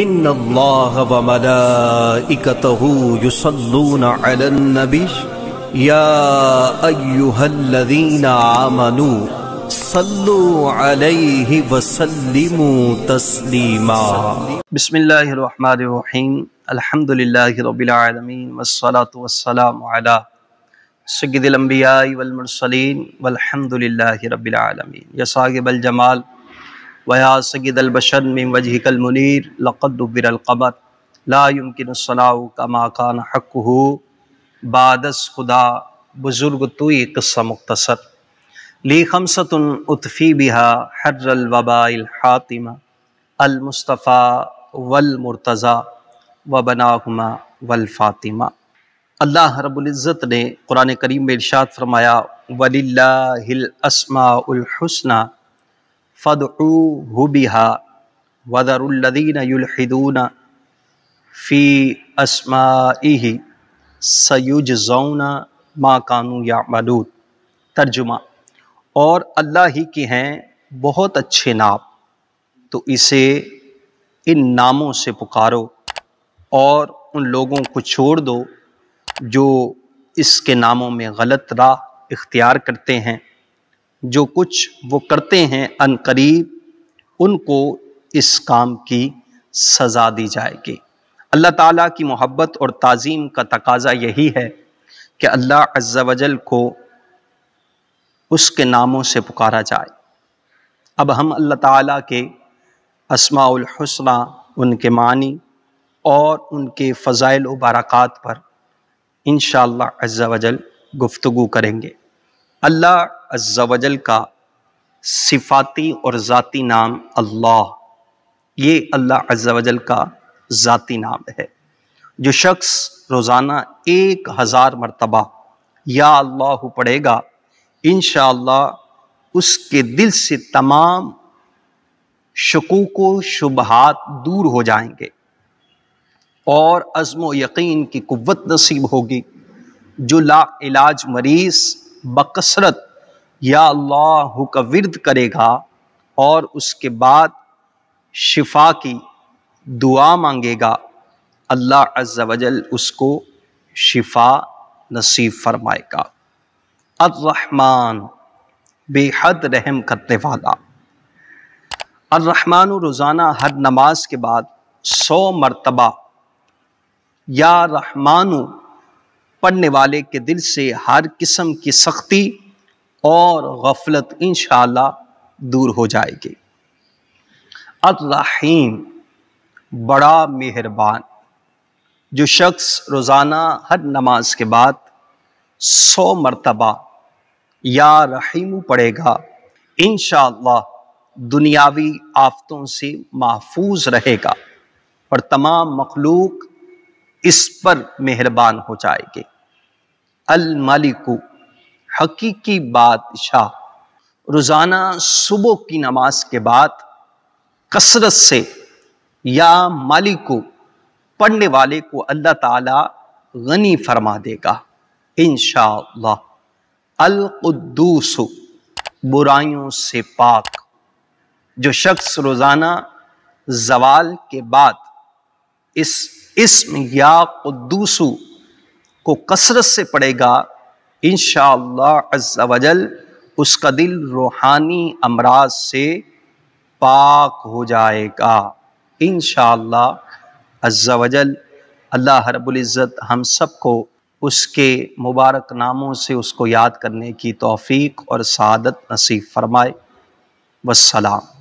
ان اللہ وملائکتہ یصلون علی النبی یا ایہا الذین آمنوا صلوا علیہ وسلموا تسلیما۔ بسم اللہ الرحمن الرحیم، الحمدللہ رب العالمین، والصلاة والسلام علی سید الانبیاء والمرسلین، والحمدللہ رب العالمین۔ یا صاحب الجمال ویا سید البشر من وجہک المنیر، لقد دبر القمر لا يمکن الصلاء کما کان حقہ، بعد از خدا بزرگ توئی قصہ مختصر۔ لی خمسۃ اطفی بہا حر الوباء الحاطمہ، المصطفیٰ والمرتضی وبناہما والفاطمہ۔ اللہ رب العزت نے قرآن کریم میں ارشاد فرمایا، وَلِلَّهِ الْأَسْمَاءُ الْحُسْنَى فَادْعُوهُ بِهَا وَذَرُوا الَّذِينَ يُلْحِدُونَ فِي أَسْمَائِهِ سَيُجْزَوْنَ مَا كَانُوا يَعْمَلُونَ۔ ترجمہ، اور اللہ ہی کے ہیں بہت اچھے نام، تو اسے ان ناموں سے پکارو اور ان لوگوں کو چھوڑ دو جو اس کے ناموں میں غلط راہ اختیار کرتے ہیں۔ جو کچھ وہ کرتے ہیں ان قریب ان کو اس کام کی سزا دی جائے گی۔ اللہ تعالیٰ کی محبت اور تعظیم کا تقاضا یہی ہے کہ اللہ عز و جل کو اس کے ناموں سے پکارا جائے۔ اب ہم اللہ تعالیٰ کے اسماء الحسنہ، ان کے معنی اور ان کے فضائل و برکات پر انشاءاللہ عز و جل گفتگو کریں گے۔ اللہ عز و جل کا صفاتی اور ذاتی نام اللہ، یہ اللہ عز و جل کا ذاتی نام ہے۔ جو شخص روزانہ 1000 مرتبہ یا اللہ پڑھے گا، انشاءاللہ اس کے دل سے تمام شکوک و شبہات دور ہو جائیں گے اور عزم و یقین کی قوت نصیب ہوگی۔ جو لا علاج مریض بکثرت یا اللہ کا ورد کرے گا اور اس کے بعد شفا کی دعا مانگے گا، اللہ عز و جل اس کو شفا نصیب فرمائے گا۔ الرحمن، بے حد رحم کرنے والا۔ الرحمن روزانہ ہر نماز کے بعد 100 مرتبہ یا رحمانو پڑھنے والے کے دل سے ہر قسم کی سختی اور غفلت انشاءاللہ دور ہو جائے گی۔ الرحیم، بڑا مہربان۔ جو شخص روزانہ ہر نماز کے بعد 100 مرتبہ یا رحیم پڑھے گا، انشاءاللہ دنیاوی آفتوں سے محفوظ رہے گا اور تمام مخلوق اس پر مہربان ہو جائے گی۔ الملک، حقیقی بادشاہ۔ روزانہ صبح کی نماز کے بعد کثرت سے یا مالک پڑھنے والے کو اللہ تعالی غنی فرما دے گا انشاءاللہ۔ القدوس، برائیوں سے پاک۔ جو شخص روزانہ زوال کے بعد اس اسم یا قدوس کو کثرت سے پڑھے گا، انشاءاللہ عز و جل اس کا دل روحانی امراض سے پاک ہو جائے گا انشاءاللہ عز و جل۔ اللہ رب العزت ہم سب کو اس کے مبارک ناموں سے اس کو یاد کرنے کی توفیق اور سعادت نصیب فرمائے۔ والسلام۔